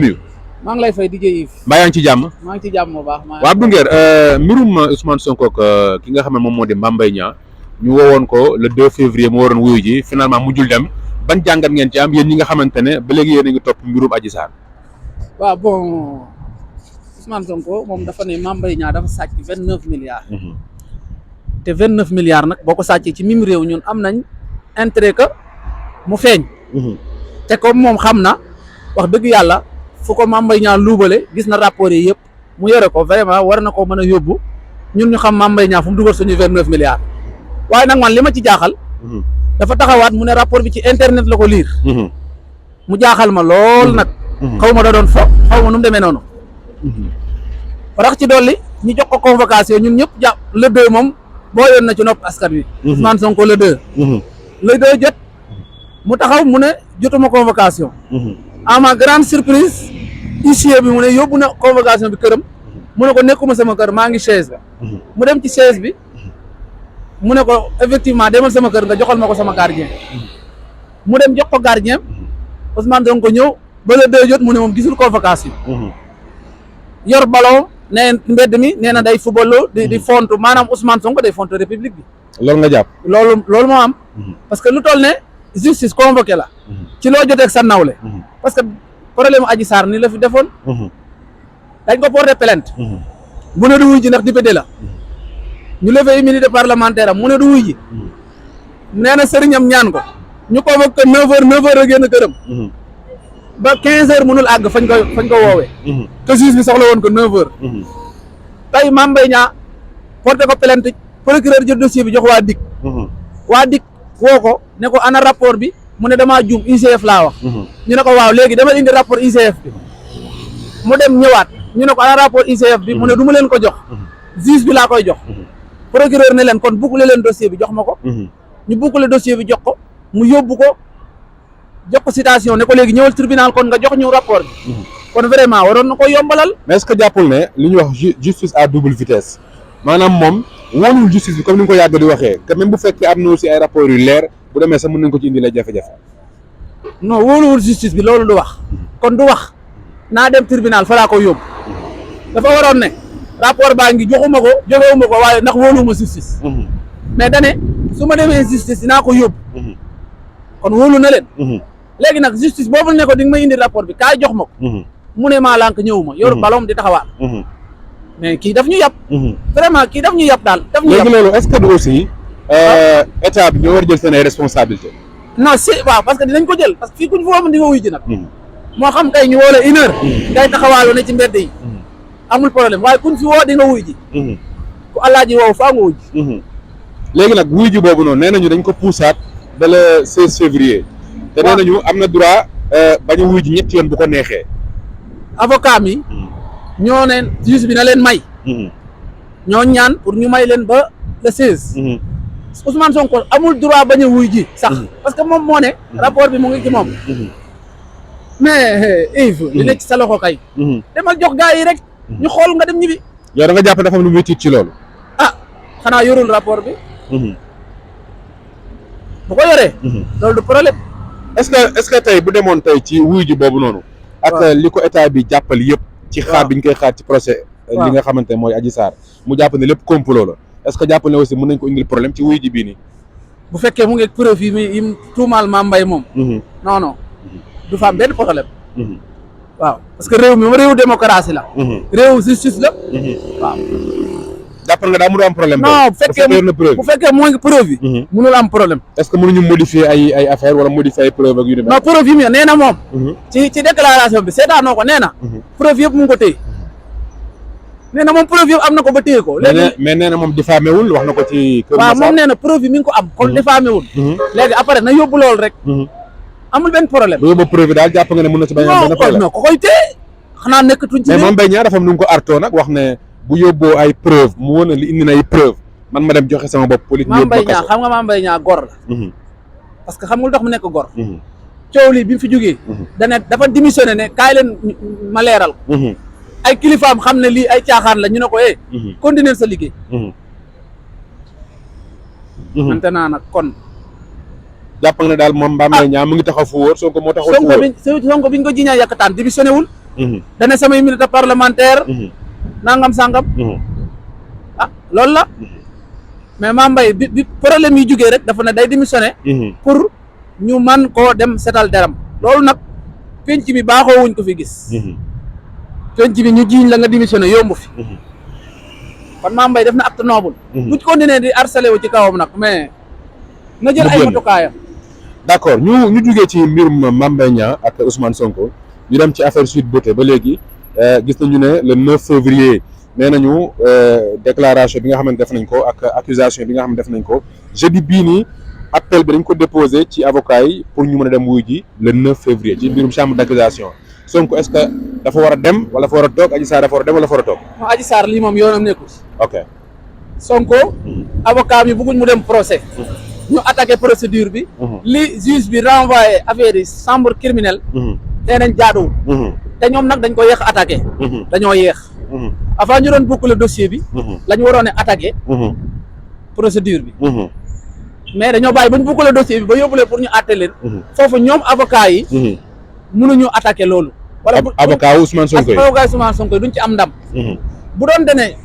nuyu. maa ngi lay fay DJ Yves. mbaa yaa ngi ci jàmm. maa ngi ci jàmm bu baax. waa Abdou Nguer mbirum Ousmane Sonko ak ki nga xam ne moom moo di Mame Mbaye Niang ñu woowoon ko le 2 février mu waroon wuyu ji finalement mujjul dem ban jàngat ngeen ci am yéen ñi nga xamante ne ba léegi yéen a ngi topp mbirum Adji Sarr. waaw bon Ousmane Sonko moom dafa ne Mame Mbaye Niang dafa sàcc 29 milliards. te 29 milliards nag boo ko sàccee ci mim réew ñun am nañ intérêt que mu feeñ. te comme moom xam na wax dëgg yàlla fu ko Mame Mbaye Niang luubale gis na rapport yi yëpp mu yore ko vraiment war na ko mën a yóbbu ñun ñu xam Mame Mbaye Niang fu mu dugal suñu 29 milliards. waaye nag man li ma ci jaaxal. dafa taxawaat mu ne rapport bi ci internet la ko liir. mu jaaxal ma lool nag. xaw ma da doon fo xaw ma nu mu demee noonu. rax ci dolli ñu jox ko convocation ñun ñëpp jàpp le 2 moom boo yoon na ci nopp askan wi. Ousmane Sonko le 2. le 2 jot mu taxaw mu ne jotuma convocation. à ma grande surprise huissier bi mu ne yóbbu na convocation bi këram mu ne ko nekkuma sama kër maa ngi chaise ba. mu dem ci chaise bi mu ne ko effectivement demal sama kër nga joxal ma ko sama gardien. mu dem jox ko gardien Ousmane Sonko ñëw ba le 2 jot mu ne moom gisul convocation. yor ballon nee mbedd mi nee na day football di fontu maanaam Ousmane Sonko day fontu république bi. loolu nga jàpp. loolu moo am. parce que lu toll ne justice convoqué la. ci loo jotee ak sa nawle. parce que problème Adji Sarr ni la fi defoon. dañ ko porté plainte. mu ne du wuy ji ndax député la. ñu levé immunité parlementaire am mu ne du wuy ji. nee na sëriñam ñaan ko. ñu convoqué 9h a génn këram. ba 15h mënul àgg fañ ko woowee. te juge bi soxla woon ko 9h. tey Mame Mbaye Niang porté ko plainte procureur jël dossier bi jox waa DIC. waa DIC woo ko ne ko ana rapport bi mu ne damaa juum ICF laa wax. ñu ne ko waaw léegi dama indi rapport ICF bi mu dem ñëwaat ñu ne ko ana rapport ICF bi mu ne du ma leen ko jox. juge bi laa koy jox. procureur ne leen kon boucler leen dossier bi jox ma ko. ñu boucler dossier bi jox ko mu yóbbu ko. jox ko citation ne ko léegi ñëwal tribunal kon nga jox ñu rapport bi. kon vraiment waroon na ko yombalal. mais est-ce que jàppul ne li ñuy wax justice à double vitesse maanaam moom wóolul justice bi comme ni nga ko yàgg di waxee que même bu fekkee am na aussi ay rapports yu leer bu demee sax mën nañ ko ci indi la jafe-jafe. non wóoluwul justice bi loolu du wax. kon du wax naa dem tribunal fa laa ko yóbbu. dafa waroon ne rapport baa ngi joxuma ko joxewuma ko waaye ndax wóoluwuma justice. mais dane su ma demee justice dinaa ko yóbbu. kon wóolu na leen. léegi nag justice boobu ne ko di nga may indi rapport bi kaay jox ma ko. mu ne maa lànk ñëwuma yor ballon di taxawaat. mais kii daf ñu yàpp. vraiment kii daf ñu yàpp daal daf ñu yàpp. léegi loolu est-ce que du aussi état bi ñoo war a jël seen ay responsabilités. non si waaw parce que dinañ ko jël parce que fii kuñ foo di nga wuy ji nag. moo xam tey ñu woo la 1 heure. ngay taxawaaloo ne ci mbedd yi. amul problème waaye kuñ fi woo di nga wuy ji. ku alaaji woowu faa nga wuy ji. léegi nag wuy ji boobu noonu nee nañu dañ ko puusaat ba le 16 février. te nee nañu am na droit bañ a wuy ji ñetti yoon bu ko neexee. avocat mi ñoo neen juge bi na leen may. ñoo ñaan pour ñu may leen ba le 16. Ousmane Sonko amul droit bañ a wuy ji sax. parce que moom moo ne. rapport bi mu ngi ci moom. mais Yves. li nekk ci sa loxo kay. demal jox gars yi rek. ñu xool nga dem ñibbi. yow da nga jàpp dafa am lu muy tiit ci loolu. ah xanaa yorul rapport bi. bu ko yoree. loolu du problème. est-ce que tey bu demoon tey ci wuy ji boobu noonu. ak li ko état bi jàppal yëpp. ci xaar bi ñu koy xaar ci procès. li nga xamante ne mooy Adji Sarr mu jàpp ne lépp complot la est-ce que jàpp ne aussi mën nañ ko indil problème ci wuy ji bii nii. bu fekkee mu ngi preuve yi mu tuumaal Mame Mbaye moom. non non du fa am benn problème. waaw parce que réew mi réewu démocratie la. réewu justice la. waaw. jàppal nga daa mënul am problème. non bu fekkee moo ngi preuve yi. mënul am problème. est-ce que mënuñu modifier ay affaire wala modifier ay preuve ak yu demee. non preuve yi mu nee na moom. ci déclaration bi seetaanoo ko nee na. preuve yëpp mu ngi ko téye. nee na moom preuve yëpp am na ko ba téye ko. léegi mais nee na moom diffamé wul wax na ko ci. Kër waaw moom nee na preuve yi mi ngi ko am. kon diffamé wul. léegi après na yóbbu lool rek. amul benn problème. bu yóbbu preuve daal jàpp nga ne mën na ci bañ a am benn problème. non ko koy téye xanaa nekkatuñ ci. mais Mame Mbaye Niang dafa am nu mu ko artoo nag wax ne bu yóbboo ay preuve mu woon li indi na ay preuve man ma dem joxe sama bopp. police Mame Mbaye Niang xam nga Mame Mbaye Niang gor la. parce que xam nga lu tax mu nekk gor. coow lii bi mu fi jógee. dafa démissionné ne kaay leen ma leeral ko. ay kilifaam xam ne lii ay caaxaan la ñu ne ko continuer sa liggéey. maintenant nag kon. jàpp nga ne daal moom Mame Mbaye Niang mu ngi taxaw fu wóor Sonko moo taxaw fu wóor. Sonko biñ ko jiñaa yàkkataan démissionné wul dane samay immunité parlementaire nangam sangam ah loolu la mais Mame Mbaye bi problème yi jógee rek dafa ne day démissionné pour ñu man koo dem setal deram loolu nag penc bi baaxoo wuñ ko fi gis penc bi ñu jiiñ la nga démissionné yombu fi kon Mame Mbaye def na acte noble bu ci continuer di harcelé wu ci kawam nag mais na jël ay matukaayam d'accord ñu jugee ci mbirum Mame Mbaye Niang ak Ousmane Sonko ñu dem ci affaire Sweet Beauté ba léegi gis nañu ne le 9 février nee nañu déclaration bi nga xamante def nañ ko ak accusation bi nga xamante def nañ ko jeudi bii nii appel bi dañ ko déposé ci avocat yi pour ñu mën a dem wuy ji le 9 février ci mbirum chambre d'accusation Sonko est-ce que dafa war a dem wala dafa war a toog Adji Sarr dafa war a dem wala dafa war a toog. non Adji Sarr lii moom yoonam nekkul. ok Sonko. avocat bi bëgguñ mu dem procès. ñu attaqué procédure bi. li juge bi renvoyé affaire yi chambre criminelle. nee nañ jaaduwul. te ñoom nag dañ ko yéex attaqué. dañoo yéex. avant ñu doon boucler dossier bi. la ñu waroon a attaqué. procédure bi. mais dañoo bàyyi ba ñu boucler dossier bi ba yóbbulee pour ñu àtte leen. foofu ñoom avocat yi. mënuñu attaqué loolu. wala avocat Ousmane Sonko yi avocat Ousmane Sonko yi duñ ci am ndam. bu doon dene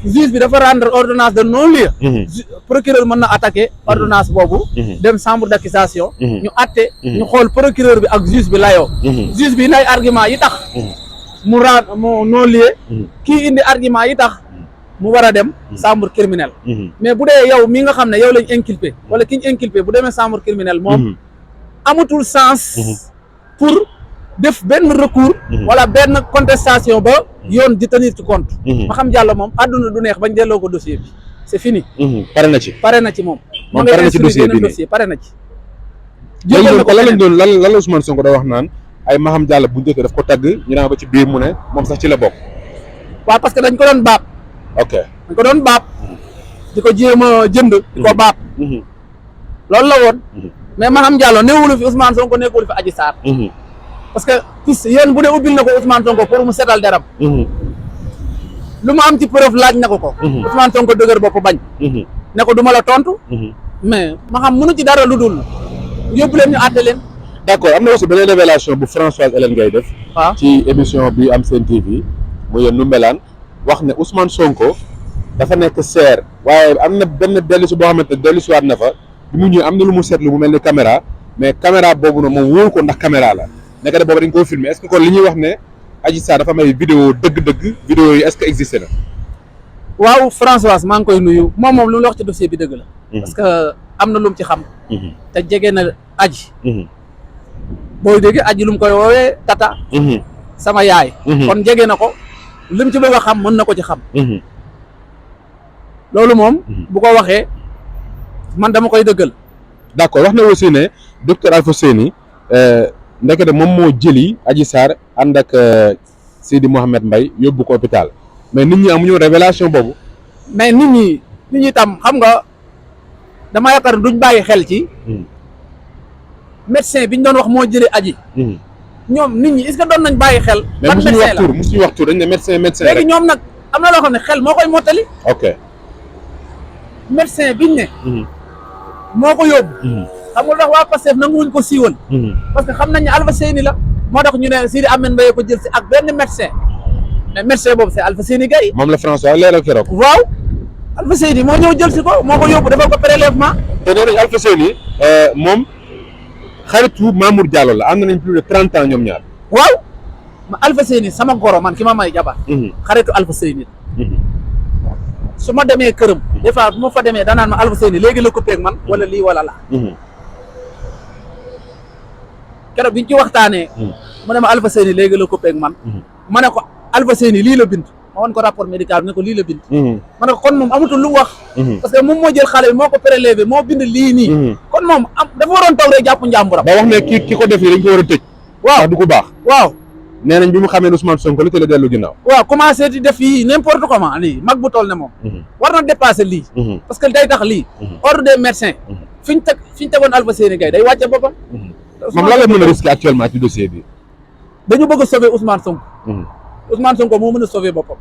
juge bi dafa rendre ordonnance de non-lieu. procureur mën na attaqué ordonnance boobu. dem chambre d'accusation. ñu atte ñu xool procureur bi ak juge bi layoo. juge bi lay argument yi tax. mu non-lieu. kii indi argument yi tax mu war a dem chambre criminelle. mais bu dee yow mi nga xam ne yow lañ inculpé wala ki ñu inculpé bu demee chambre criminelle moom amatul sens pour def benn recours wala benn contestation ba yoon di tenir ci compte. ma xam Diallo moom àdduna du neex bañ delloo ko dossier bi c'est fini. pare na ci moom. moom pare na ci dossier bi dossier pare na ci. jégal ko lan lañ doon lan la Ousmane Sonko da wax naan ay ma xam Diallo bu njëkk daf ko tagg ñu naan ba ci biir mu ne moom sax ci la bokk. waaw parce que dañ ko doon baab. ok dañ ko doon baab. di ko jéem a jënd. di ko baab. loolu la woon. mais ma xam Diallo newulu fi Ousmane Sonko nekkul fi Adji Sarr. parce que piste yéen bu dee ubbil na ko Ousmane Sonko pour mu setal deram. lu mu am ci preuve laaj na ko. Ousmane Sonko dëgër bopp bañ. ne ko du ma la tontu. mais ma xam mënu ci dara lu dul yóbbu leen ñu àtte leen. d'accord am na aussi beneen révélation bu Françoise Hélène Gaye def. waaw ci émission bi am Sen TV muy Ndoumbelane wax ne Ousmane Sonko dafa nekk seer waaye am na benn dellusi boo xamante ne dellusiwaat na fa bi mu ñëw am na lu mu seetlu mu mel ni caméra mais caméra boobu noonu moom wóolu ko ndax caméra la. nekk de boobu dañ koo filmer est-ce que kon li ñuy wax ne Adji Sarr dafa may vidéo dëgg-dëgg vidéo yi est-ce que existé na. waaw Françoise maa ngi koy nuyu moom lu mu wax ci dossier bi dëgg la. parce que am na lu mu ci xam. te jege na Adji. booy dégg Adji lu mu koy woowee tata. sama yaay. kon jege na ko li mu ci bëgg a xam mën na ko ci xam. loolu moom. bu ko waxee man dama koy dëggal. d'accord wax na aussi ne docteur Alpha Seyni ndekete moom moo jëli Adji Sarr ànd ak Sidi Mohamed Mbaye yóbbu ko hôpital mais nit ñi amuñu révélation boobu. mais nit ñi tam xam nga dama yaakaar duñ bàyyi xel ci. médecin bi ñu doon wax moo jëlee Adji. ñoom nit ñi est-ce que doon nañ bàyyi xel. ban médecin la mais musuñu wax tur dañ ne médecin rek. léegi ñoom nag am na loo xam ne xel moo koy mottali. ok médecin biñ ne. moo ko yóbbu. xam nga ndax waa Pastef nanguwuñ ko siiwal. parce que xam nañ ne Alpha Seyni la. moo tax ñu ne Sidi Ahmed Mbaye ko jël si ak benn médecin mais médecin boobu c'est Alpha Seyni Gaye. moom la François leeral keroog. waaw Alpha Seyni moo ñëw jël si ko moo ko yóbbu defal ko prélèvement. te nee nañ Alpha Seyni moom xaritu Mamour Diallo la am nañ plus de 30 ans ñoom ñaar. waaw ma Alpha Seyni sama goro man ki ma may jabar. xaritu Alpha Seyni su ma demee këram. des fois bu ma fa demee danaan ma Alpha Seyni léegi la coupé ak man wala lii wala la. keroog biñ ci waxtaanee. mu ne ma Alpha Seyni léegi la coupé ak man. ma ne ko Alpha Seyni lii la bind. ma wan ko rapport médical bi ne ko lii la bind. ma ne ko kon moom amatul lu wax. parce que moom moo jël xale bi moo ko prélevé moo bind lii nii. kon moom dafa waroon toog rek jàpp njàmburam. ba wax ne ki ko def dañ ko war a tëj. waaw du ko baax. waaw nee nañ bi mu xamee Ousmane Sonko li te la dellu ginnaaw. waaw commencé di def yii n'importe comment lii mag bu toll ne moom. war na dépasser lii. parce que day tax lii. ordre des médecins. fi ñu tegoon Alpha Seyni Gaye day wàcce boppam. moom lan la mën a risquer actuellement ci dossier bi. dañu bëgg a sauver Ousmane Sonko. Ousmane Sonko moo mën a sauver boppam.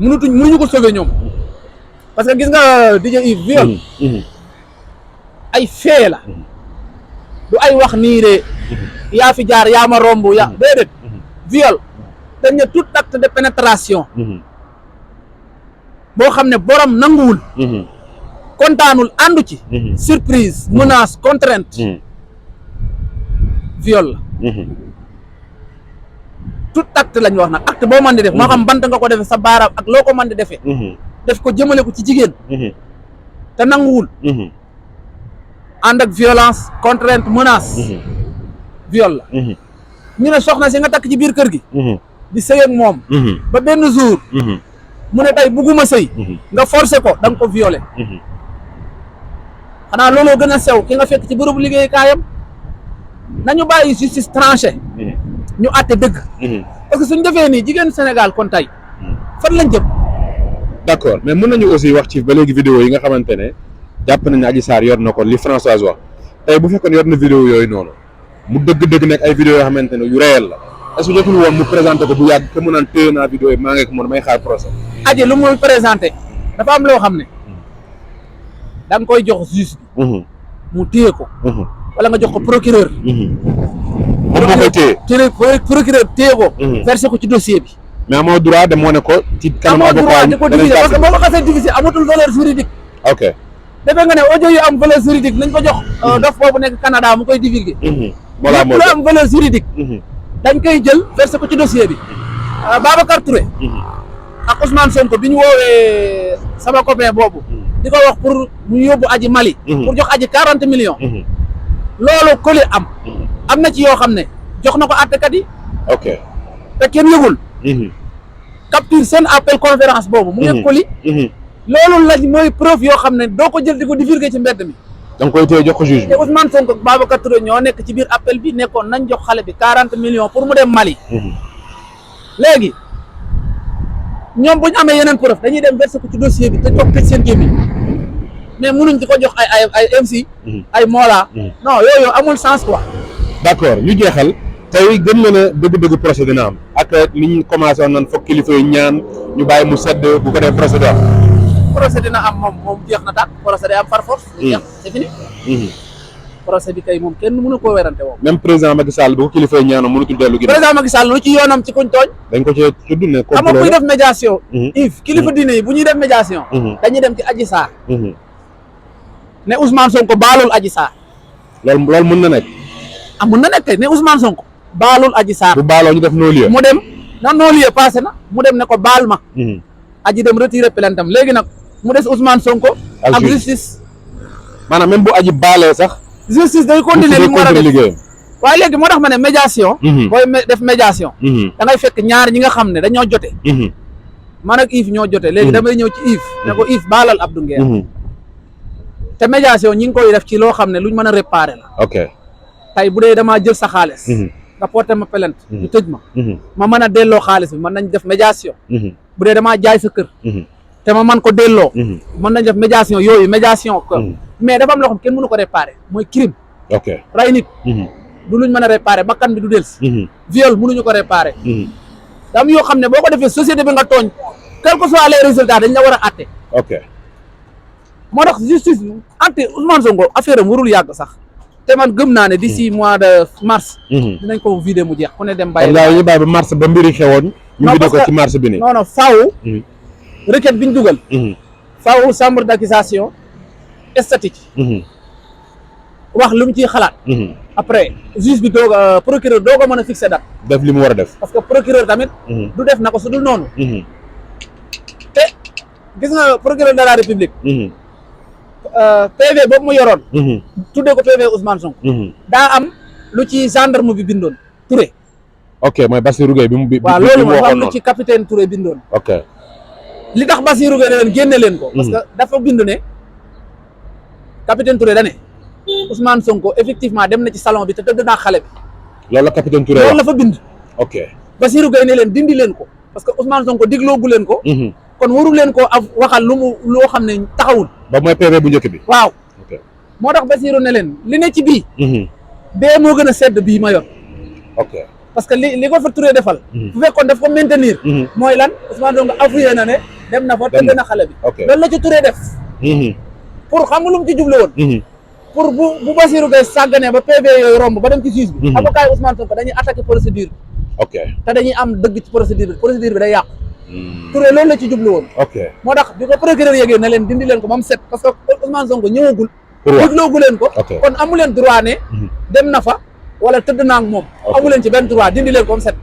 mënuñu ko sauver ñoom. parce que gis nga DJ Yves viol ay fee la. du ay wax nii de yaa fi jaar yaa ma romb déedéet viol dañ ne tout acte de pénétration boo xam ne borom nanguwul kontaanul àndu ci surprise menace contrainte viol la tout acte lañ wax nag acte boo mën di def moo xam bant nga ko defee sa baaraam ak loo ko mën di defee def ko jëmale ko ci jigéen te nanguwul ànd ak violence contrainte menace viol la ñu ne soxna si nga takk ci biir kër gi di sëy ak moom ba benn jour mu ne tey bugguma sëy nga forcé ko da nga ko violé xanaa looloo gën a sew ki nga fekk ci bërëbu liggéeykaayam nañu bàyyi justice tranché ñu àtte dëgg parce que suñ defee nii jigéen Sénégal kon tey fan lañ jëm. d'accord mais mën nañu aussi wax ci ba léegi vidéo yi nga xamante ne jàpp nañ ne Adji Sarr yor na ko li Françoise wax tey bu fekkoon yor na vidéo yooyu noonu mu dëgg-dëgg nekk ay vidéo yoo xamante ne yu réel la est-ce que jotul woon mu présenté ko bu yàgg te mu naan téye naa vidéo yi maa ngi ko mën may xaar procès. Adji lu muy présenté dafa am loo xam ne da nga koy jox juge bi mu téye ko wala nga jox ko procureur moom moo koy téye procureur téye ko versé ko ci dossier bi mais amoo droit de moo ne ko ci kanam amoo droit avocat di ko diviser parce que boo ko xasee diviser amatul valeur juridique ok defee nga ne audio yu am valeur juridique nañ ko jox dof boobu nekk Canada mu koy divulguer voilà lépp lu am valeur juridique dañ koy jël versé ko ci dossier bi Babacar Touré ak Ousmane Sonko bi ñu woowee sama copain boobu di ko wax pour mu yóbbu Adji Mali pour jox Adji 40 millions loolu koli am na ci yoo xam ne jox na ko àttekat yi ok te kenn yëgul capture seen appel conférence boobu mu ngi koli loolu lañ mooy preuve yoo xam ne doo ko jël di ko divulguer ci mbedd mi da nga koy téye jox ko juge bi te Ousmane Sonko ak Babacar Touré ñoo nekk ci biir appel bi nekkoon nañ jox xale bi 40 millions pour mu dem Mali léegi ñoom bu ñu amee yeneen preuve dañuy dem verser ko ci dossier bi te toog tëj seen gémmiñ mais munuñ di ko jox ay MC ay Mola non yooyu amul sens quoi. d'accord ñu jeexal tey gëm na ne dëgg-dëgg procès dina am ak li ñu commencé woon nan foog kilifa yi ñaan ñu bàyyi mu sedd bu ko def procès do procès dina am moom jeex na tàkk procès day am par force jeex c'est fini procès bi kay moom kenn mënu koo werante woo même président Macky Sall bu ko kilifa yi ñaanoo mënutul dellu gi président Macky Sall lu ci yoonam ci kuñ tooñ dañ ko ci tudd ne xam nga kuy def médiation if kilifa diine yi bu ñuy def médiation dañuy dem ci Adji Sarr ne Ousmane Sonko baalul Adji Sarr loolu mën na nekk mën na nekk kay ne Ousmane Sonko baalul Adji Sarr bu baaloo ñu def non-lieu mu dem non-lieu passé na mu dem ne ko baal ma Adji dem retirer plainte am léegi nag mu des Ousmane Sonko ak justice maanaam même bu Adji baalee sax justice day continuer li mu war a def waaye léegi moo tax ma ne médiation booy def médiation da ngay fekk ñaar ñi nga xam ne dañoo jote man ak Yves ñoo jote léegi damay ñëw ci Yves ne ko Yves baalal Abdou Nguer te médiation ñi ngi koy def ci loo xam ne luñ mën a réparer la ok tey bu dee damaa jël sa xaalis nga porté ma plainte ñu tëj ma mën a delloo xaalis bi mën nañ def médiation bu dee damaa jaay sa kër te ma mën ko delloo mën nañ def médiation yooyu médiation ko mais dafa am loo xam kenn mënu ko réparer mooy crime ok ray nit du luñ mën a réparer bakkan bi du delsi viol mënuñu ko réparer da am yoo xam ne boo ko defee société bi nga tooñ quel que soit les résultats dañ la war a àtte ok moo tax justice ante Ousmane Sonko affaire am warul yàgg sax te man gëm naa ne d'ici mois de mars dinañ ko vidé mu jeex ku ne dem bàyyi ñu bàyyi ba mars ba mbiri xewoon ñu vidé ko ci mars bi ni non non faaw requête bi ñu dugal faaw chambre d'accusation statique wax lu mu ciy xalaat après juge bi doog a procureur doog a mën a fixer date def li mu war a def parce que procureur tamit du def na ko su dul noonu te gis nga procureur de la république PV boobu mu yoroon tuddee ko PV Ousmane Sonko daa am lu ci gendarme bi bindoon Touré ok mooy Bassirou Gueye bi mu waaw loolu moo am lu ci capitaine Touré bindoon ok li tax Bassirou Gueye ne leen génne leen ko parce que dafa bind ne capitaine Touré da ne Ousmane Sonko effectivement dem na ci salon bi te tëdd naa xale bi loolu la capitaine Touré loolu la fa bind ok Bassirou Gueye ne leen dindi leen ko parce que Ousmane Sonko digloogu leen ko kon warul leen koo waxal lu mu loo xam ne taxawul ba mooy PV bu njëkk bi waaw moo tax Bassirou ne leen li ne ci bii bee moo gën a sedd bii ma yor ok parce que li ko fa Touré defal bu fekkoon daf ko maintenir mooy lan Ousmane Sonko avoué na ne dem na fa tëdd na xale bi loolu la ci Touré def pour xam nga lu mu ci jublu woon pour bu Bassirou Gueye sàgganee ba PV yooyu romb ba dem ci juge bi avocat yi Ousmane Sonko dañuy attaquer procédure ok te dañuy am dëgg ci procédure bi day yàqu. Touré loolu la ci jublu woon. ok moo tax bi ko procureur yëgee na leen dindi leen ko ba mu set parce que Ousmane Sonko ñëwagul. pour wax digloogu leen ko. ok kon amu leen droit ne. dem na fa wala tëdd naa ak moom. Ok. amu leen ci benn droit dindi leen ko ba mu set.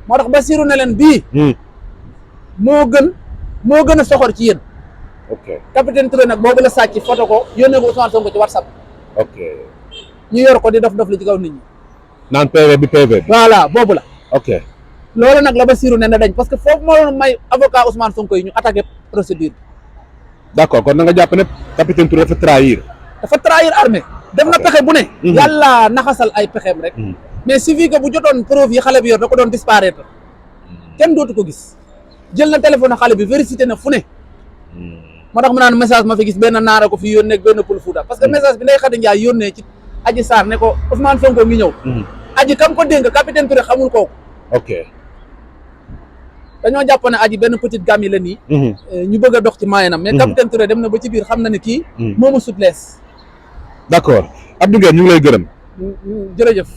moo tax Bassirou ne leen bii. moo gën a soxor ci yéen. ok capitaine Touré nag boobu la sàcc photo ko yónnee ko Ousmane Sonko ci WhatsApp. ok ñu yor ko di dof li ci kaw nit ñi. naan PV bi PV bi voilà boobu la. ok loolu nag la Bassirou ne na dañ parce que foofu moo doon may avocat Ousmane Sonko yi ñu attaqué procédure. d'accord kon na nga jàpp ne capitaine Touré dafa trahir dafa trahir armée def na pexe bu ne. yàlla naxasal ay pexeem rek. mais suffit que bu jotoon preuve yi xale bi yor da ko doon disparaître kenn dootu ko gis jël na téléphone xale bi vérifié na fu ne. moo tax mu naan message ma fi gis benn naara ko fi yónnee ak benn pël Fuuta parce que message bi Ndeye Khady Ndiaye yónnee ci Adji Sarr ne ko Ousmane Sonko ngi ñëw. Adji kam ko dénk capitaine Touré xamul kooku. ok dañoo jàpp ne Adji benn petite gamme yi la nii. ñu bëgg a dox ci maayanam mais capitaine Touré dem na ba ci biir xam na ne kii. moo ma sut lees. d'accord Abdou Nguer ñu ngi lay gërëm. jërëjëf.